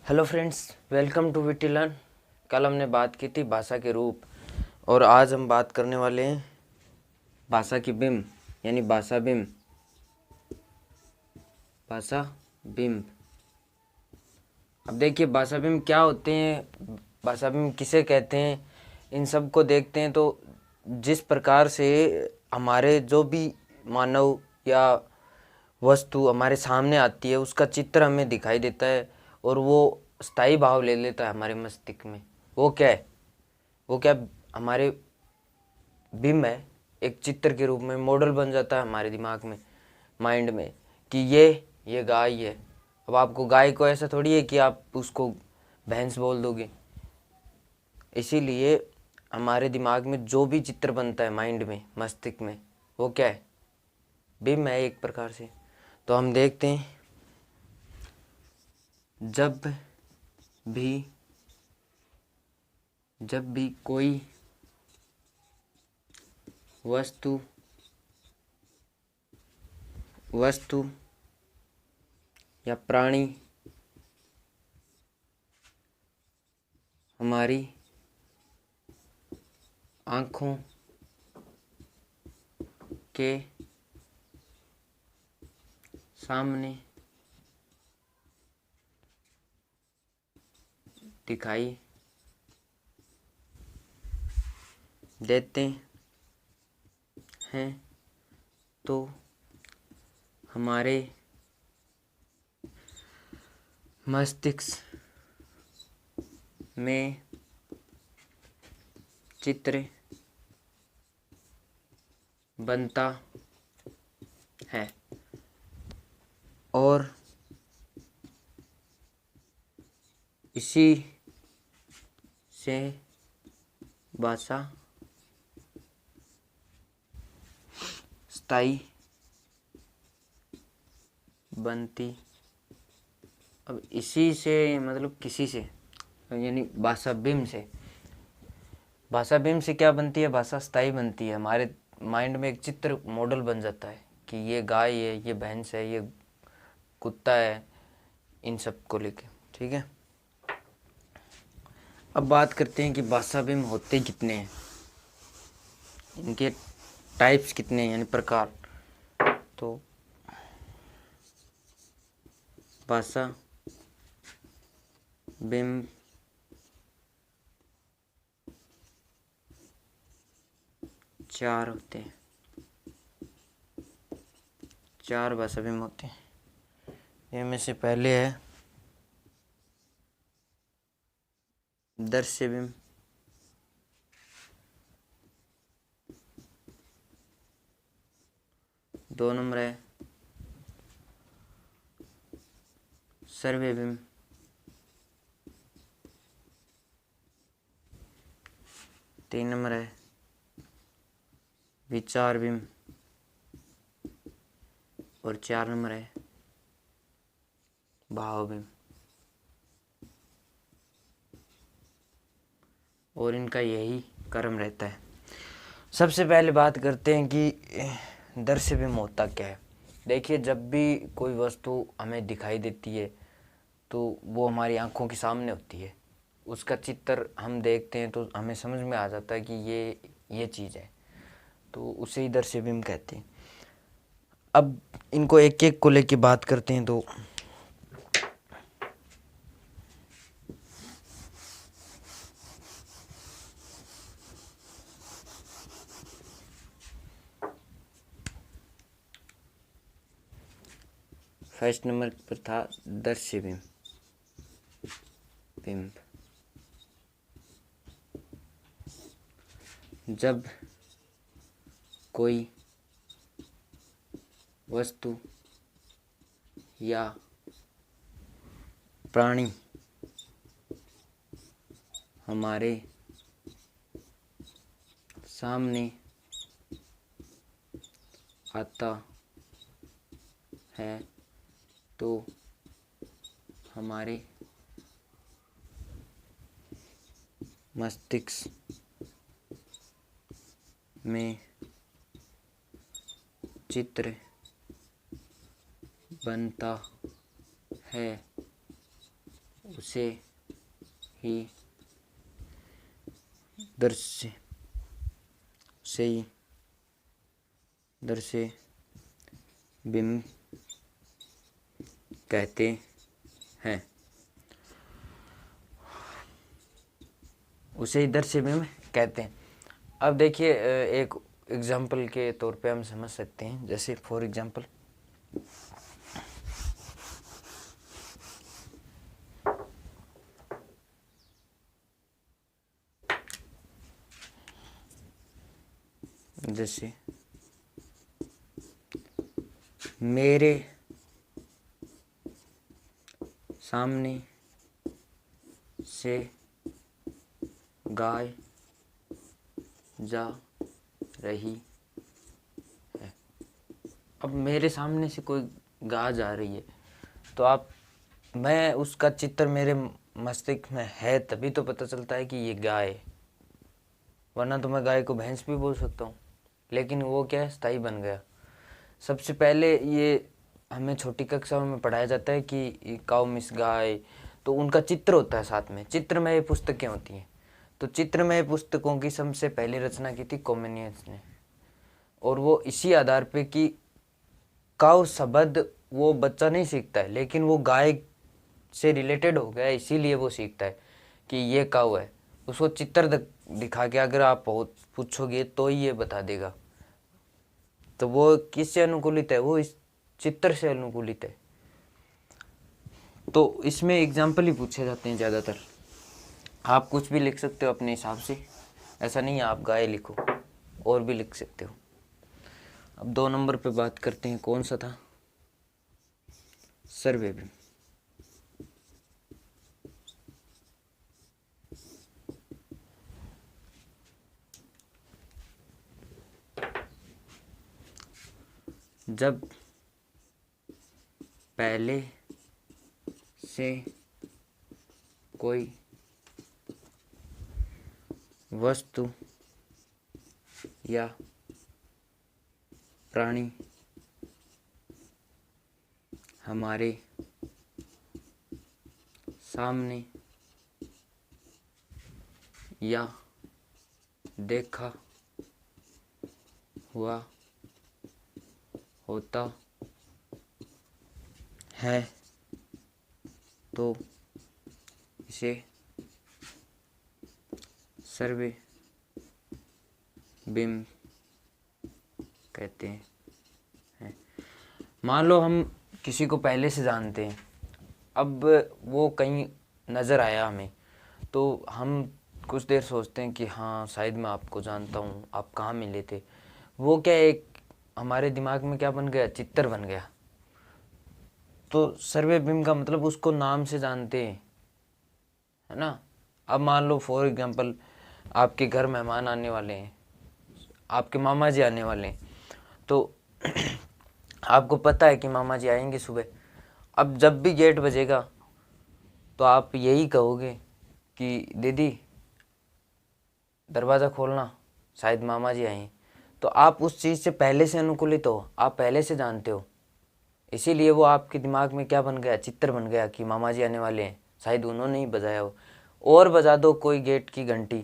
Hello friends, welcome to Witty Learn. कल हमने बात की थी भाषा के रूप और आज हम बात करने वाले हैं भाषा की बिंब यानी भाषा बिंब। भाषा बिंब। अब देखिए भाषा बिंब क्या होते हैं, भाषा बिंब किसे कहते हैं, इन सब को देखते हैं तो जिस प्रकार से हमारे जो भी मानव या वस्तु हमारे सामने आती है उसका चित्र हमें दिखाई देता है और वो स्थायी भाव ले लेता है हमारे मस्तिष्क में। वो क्या है? वो क्या हमारे बिंब है, एक चित्र के रूप में मॉडल बन जाता है हमारे दिमाग में, माइंड में, कि ये गाय है। अब आपको गाय को ऐसा थोड़ी है कि आप उसको भैंस बोल दोगे। इसीलिए हमारे दिमाग में जो भी चित्र बनता है माइंड में, मस्तिष्क में, वो क्या है? बिंब है एक प्रकार से। तो हम देखते हैं भी जब भी कोई वस्तु या प्राणी हमारी आँखों के सामने दिखाई देते हैं तो हमारे मस्तिष्क में चित्र बनता है और इसी से भाषा स्थायी बनती। अब इसी से मतलब किसी से, यानी भाषा बिंब से। भाषा बिंब से क्या बनती है? भाषा स्थायी बनती है। हमारे माइंड में एक चित्र मॉडल बन जाता है कि ये गाय है, ये भैंस है, ये कुत्ता है, इन सब को लेके। ठीक है, अब बात करते हैं कि भाषा बिंब होते कितने हैं, इनके टाइप्स कितने हैं यानी प्रकार। तो भाषा बिंब चार होते हैं, चार भाषा बिंब होते हैं। इनमें से पहले है दृश्य बिंब, दो नंबर है सर्वे बिंब, तीन नंबर है विचार बिंब और चार नंबर है भाव बिंब। और इनका यही क्रम रहता है। सबसे पहले बात करते हैं कि दृश्य बिंब होता क्या है। देखिए, जब भी कोई वस्तु हमें दिखाई देती है तो वो हमारी आंखों के सामने होती है, उसका चित्र हम देखते हैं तो हमें समझ में आ जाता है कि ये चीज़ है, तो उसे ही दृश्य बिंब कहते हैं। अब इनको एक एक को लेके बात करते हैं। तो फर्स्ट नंबर पर था दृश्य बिंब। जब कोई वस्तु या प्राणी हमारे सामने आता है तो हमारे मस्तिष्क में चित्र बनता है उसे ही दृश्य से ही दृश्य बिंब कहते हैं। उसे ही दृश्य बिंब कहते हैं। अब देखिए एक एग्जाम्पल के तौर पे हम समझ सकते हैं, जैसे फॉर एग्जाम्पल जैसे मेरे सामने से गाय जा रही है। अब मेरे सामने से कोई गाय जा रही है तो मैं उसका चित्र मेरे मस्तिष्क में है तभी तो पता चलता है कि ये गाय है, वरना तो मैं गाय को भैंस भी बोल सकता हूँ। लेकिन वो क्या है, स्थायी बन गया। सबसे पहले ये हमें छोटी कक्षाओं में पढ़ाया जाता है कि काऊ मिस गाय, तो उनका चित्र होता है साथ में। चित्रमय पुस्तकें होती हैं, तो चित्रमय पुस्तकों की सबसे पहली रचना की थी कॉमेनियस ने, और वो इसी आधार पे कि काऊ शब्द वो बच्चा नहीं सीखता है, लेकिन वो गाय से रिलेटेड हो गया, इसीलिए वो सीखता है कि ये काऊ है। उसको चित्र दिखा के अगर आप पूछोगे तो ही ये बता देगा। तो वो किससे अनुकूलित है, वो इस चित्र से अनुकूलित है। तो इसमें एग्जाम्पल ही पूछे जाते हैं ज़्यादातर। आप कुछ भी लिख सकते हो अपने हिसाब से, ऐसा नहीं है आप गाय लिखो, और भी लिख सकते हो। अब 2 नंबर पे बात करते हैं, कौन सा था, सर्वे बिंब। जब पहले से कोई वस्तु या प्राणी हमारे सामने या देखा हुआ होता है तो इसे सर्वे बिंब कहते हैं। मान लो हम किसी को पहले से जानते हैं, अब वो कहीं नज़र आया हमें, तो हम कुछ देर सोचते हैं कि हाँ शायद मैं आपको जानता हूँ, आप कहाँ मिले थे। वो क्या, एक हमारे दिमाग में क्या बन गया, चित्र बन गया। तो सर्वे बिंब का मतलब उसको नाम से जानते हैं, है ना। अब मान लो फॉर एग्जांपल आपके घर मेहमान आने वाले हैं, आपके मामा जी आने वाले हैं, तो आपको पता है कि मामा जी आएंगे सुबह। अब जब भी गेट बजेगा तो आप यही कहोगे कि दीदी दरवाज़ा खोलना, शायद मामा जी आए। तो आप उस चीज़ से पहले से अनुकूलित हो, आप पहले से जानते हो, इसीलिए वो आपके दिमाग में क्या बन गया, चित्र बन गया कि मामा जी आने वाले हैं, शायद उन्होंने ही बजाया हो। और बजा दो कोई गेट की घंटी,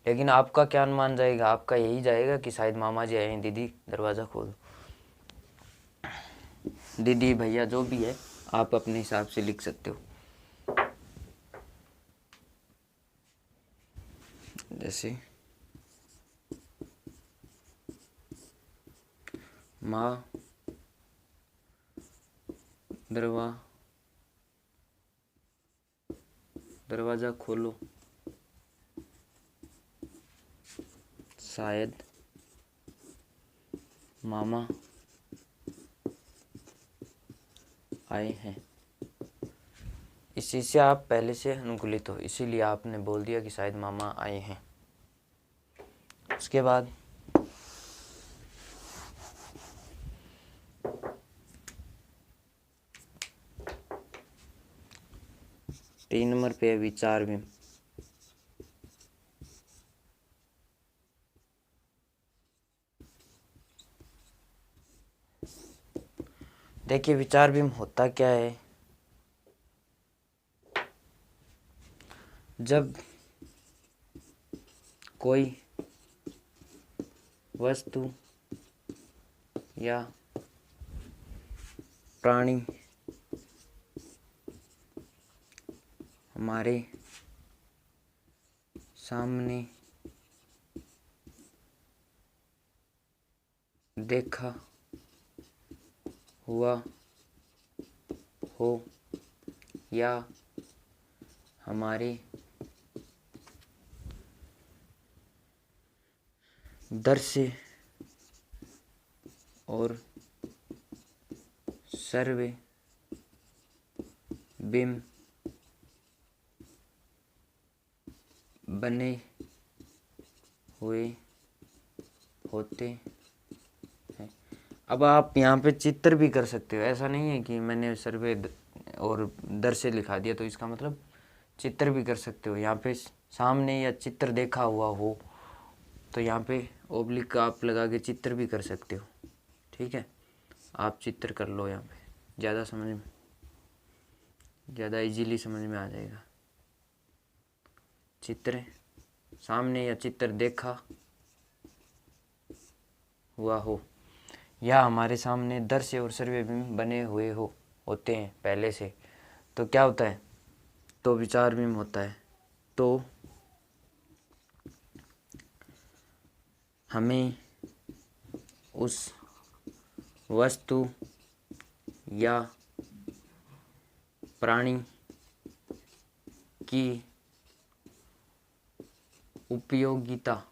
लेकिन आपका क्या अनुमान जाएगा, आपका यही जाएगा कि शायद मामा जी आए हैं, दीदी दरवाज़ा खोल। दीदी भैया जो भी है आप अपने हिसाब से लिख सकते हो। जैसे माँ दरवाज़ा खोलो, शायद मामा आए हैं। इसी से आप पहले से अनुकूलित हो, इसीलिए आपने बोल दिया कि शायद मामा आए हैं। उसके बाद तीन नंबर पे है विचार बिंब। देखिए विचार बिंब होता क्या है, जब कोई वस्तु या प्राणी हमारे सामने देखा हुआ हो या हमारे दृश्य और सर्वे बिंब बने हुए होते हैं। अब आप यहाँ पे चित्र भी कर सकते हो, ऐसा नहीं है कि मैंने सर्वे और दृश्य लिखा दिया तो इसका मतलब चित्र भी कर सकते हो। यहाँ पे सामने या चित्र देखा हुआ हो तो यहाँ पे ओब्लिक आप लगा के चित्र भी कर सकते हो। ठीक है, आप चित्र कर लो, यहाँ पे ज़्यादा इजीली समझ में आ जाएगा। चित्र सामने या चित्र देखा हुआ हो या हमारे सामने दृश्य और सर्वे बिंब बने हुए होते हैं पहले से, तो क्या होता है? तो विचार बिंब होता है। तो हमें उस वस्तु या प्राणी की उपयोगिता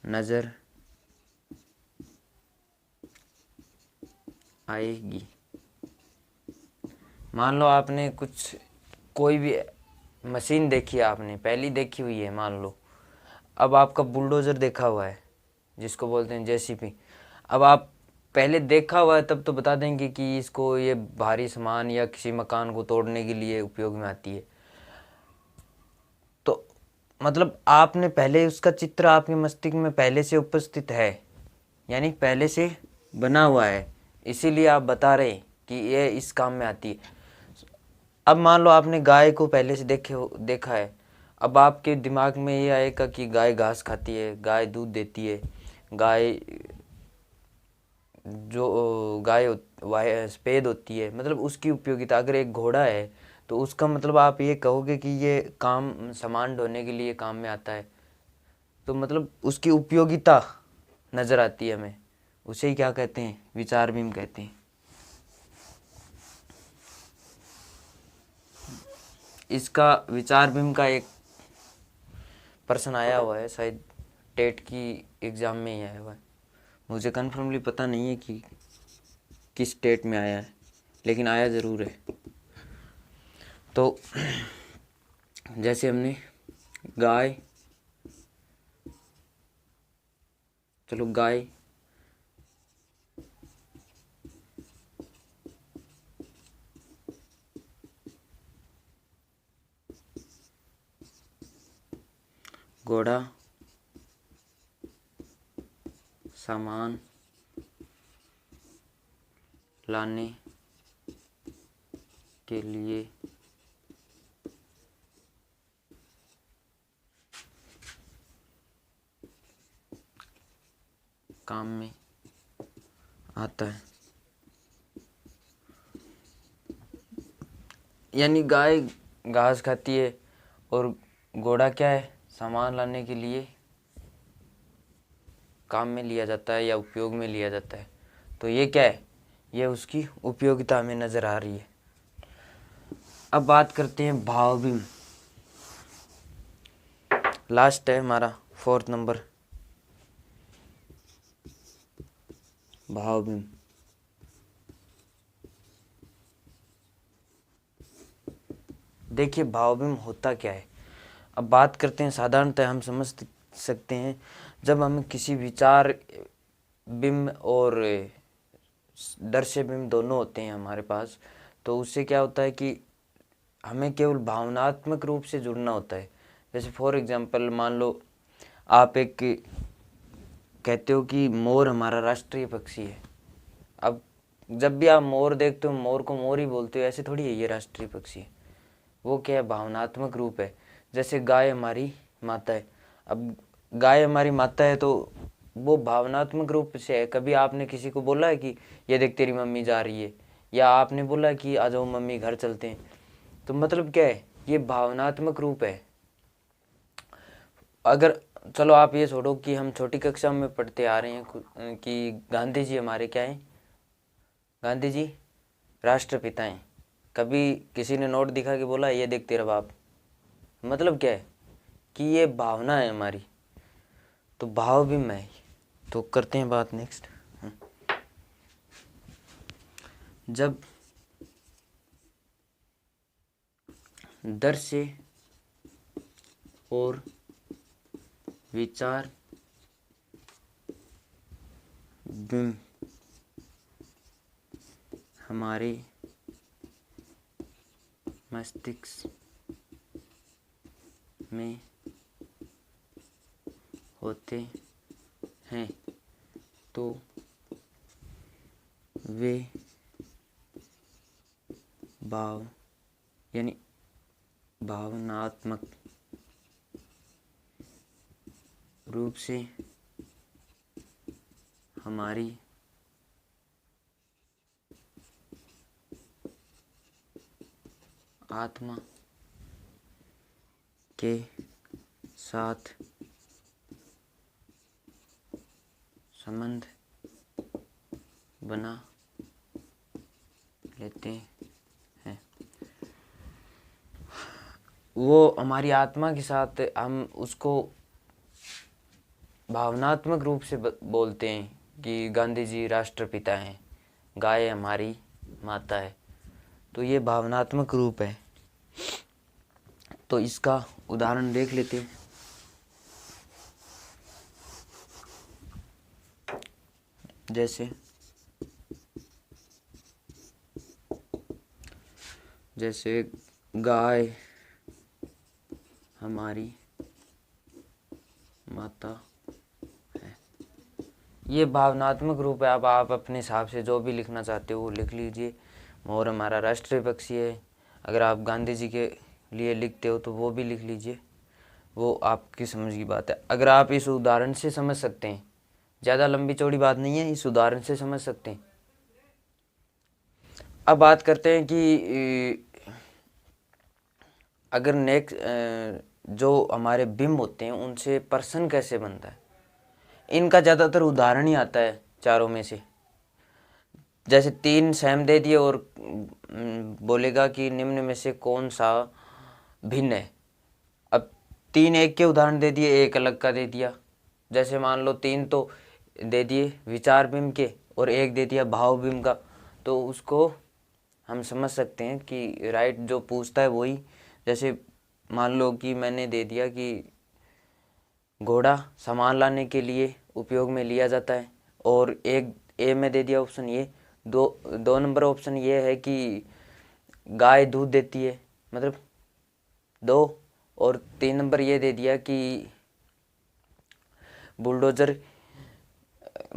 नज़र आएगी। मान लो आपने कोई भी मशीन देखी है, आपने पहली देखी हुई है मान लो। अब आपका बुलडोज़र देखा हुआ है जिसको बोलते हैं जेसीबी। अब आप पहले देखा हुआ है तब तो बता देंगे कि इसको ये भारी सामान या किसी मकान को तोड़ने के लिए उपयोग में आती है। तो मतलब आपने पहले उसका चित्र आपके मस्तिष्क में पहले से उपस्थित है, यानी पहले से बना हुआ है, इसीलिए आप बता रहे कि ये इस काम में आती है। अब मान लो आपने गाय को पहले से देखा है। अब आपके दिमाग में ये आएगा कि गाय घास खाती है, गाय दूध देती है, गाय सफेद होती है, मतलब उसकी उपयोगिता। अगर एक घोड़ा है तो उसका मतलब आप ये कहोगे कि ये सामान ढोने के लिए काम में आता है, तो मतलब उसकी उपयोगिता नज़र आती है हमें। उसे ही क्या कहते हैं? विचार बिंब कहते हैं। इसका विचार बिंब का एक प्रश्न आया हुआ है, शायद टेट की एग्ज़ाम में ही आया हुआ है। मुझे कन्फर्मली पता नहीं है कि किस स्टेट में आया है, लेकिन आया ज़रूर है। तो जैसे हमने गाय घोड़ा सामान लाने के लिए काम में आता है। यानी गाय घास खाती है और घोड़ा क्या है? सामान लाने के लिए काम में लिया जाता है या उपयोग में लिया जाता है। तो ये क्या है? ये उसकी उपयोगिता हमें नज़र आ रही है। अब बात करते हैं भाव बिंब। लास्ट है हमारा 4th नंबर, भाव बिंब। देखिए भाव बिंब होता क्या है। अब बात करते हैं, साधारणतः हम समझ सकते हैं जब हम किसी विचार बिंब और दृश्य बिंब दोनों होते हैं हमारे पास, तो उससे क्या होता है कि हमें केवल भावनात्मक रूप से जुड़ना होता है। जैसे फॉर एग्जांपल मान लो आप कहते हो कि मोर हमारा राष्ट्रीय पक्षी है। अब जब भी आप मोर देखते हो मोर को मोर ही बोलते हो, ऐसे थोड़ी है ये राष्ट्रीय पक्षी है। वो क्या है, भावनात्मक रूप है। जैसे गाय हमारी माता है, अब गाय हमारी माता है तो वो भावनात्मक रूप से है। कभी आपने किसी को बोला है कि ये देख तेरी मम्मी जा रही है, या आपने बोला कि आ जाओ मम्मी घर चलते हैं, तो मतलब क्या है, ये भावनात्मक रूप है। अगर चलो आप ये छोड़ो कि हम छोटी कक्षा में पढ़ते आ रहे हैं कि गांधी जी हमारे क्या हैं, गांधी जी राष्ट्रपिता हैं। कभी किसी ने नोट दिखा के बोला ये देख तेरा बाप, मतलब क्या है कि ये भावना है हमारी, तो भाव भी मैं। तो करते हैं बात नेक्स्ट। जब दृश्य और विचार बिंब हमारे मस्तिष्क में होते हैं तो वे भाव यानी भावनात्मक रूप से हमारी आत्मा के साथ संबंध बना लेते हैं। वो हमारी आत्मा के साथ हम उसको भावनात्मक रूप से बोलते हैं कि गांधी जी राष्ट्रपिता हैं, गाय हमारी माता है, तो ये भावनात्मक रूप है। तो इसका उदाहरण देख लेते हैं। जैसे गाय हमारी माता है, ये भावनात्मक रूप है। अब आप अपने हिसाब से जो भी लिखना चाहते हो वो लिख लीजिए। मोर हमारा राष्ट्रीय पक्षी है। अगर आप गांधी जी के लिए लिखते हो तो वो भी लिख लीजिए, वो आपकी समझ की बात है। अगर आप इस उदाहरण से समझ सकते हैं, ज़्यादा लंबी चौड़ी बात नहीं है, इस उदाहरण से समझ सकते हैं। अब बात करते हैं कि अगर नेक्स्ट जो हमारे बिंब होते हैं उनसे पर्सन कैसे बनता है। इनका ज़्यादातर उदाहरण ही आता है चारों में से। जैसे 3 सैम दे दिए और बोलेगा कि निम्न में से कौन सा भिन्न है। अब 3 एक के उदाहरण दे दिए, एक अलग का दे दिया। जैसे मान लो 3 तो दे दिए विचार बिंब के और एक दे दिया भाव बिंब का, तो उसको हम समझ सकते हैं कि राइट जो पूछता है वही। जैसे मान लो कि मैंने दे दिया कि घोड़ा सामान लाने के लिए उपयोग में लिया जाता है, और एक ए में दे दिया ऑप्शन ये, दो नंबर ऑप्शन ये है कि गाय दूध देती है, मतलब 2, और 3 नंबर ये दे दिया कि बुलडोजर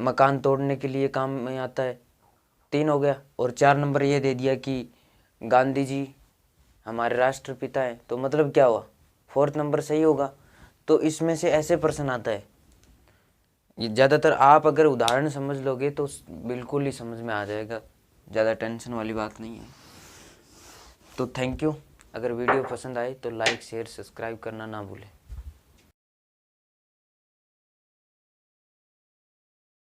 मकान तोड़ने के लिए काम में आता है, 3 हो गया। और 4 नंबर ये दे दिया कि गांधी जी हमारे राष्ट्रपिता हैं, तो मतलब क्या हुआ, 4th नंबर सही होगा। तो इसमें से ऐसे प्रश्न आता है। ये ज़्यादातर आप अगर उदाहरण समझ लोगे तो बिल्कुल ही समझ में आ जाएगा, ज़्यादा टेंशन वाली बात नहीं है। तो थैंक यू। अगर वीडियो पसंद आए तो लाइक शेयर सब्सक्राइब करना ना भूलें।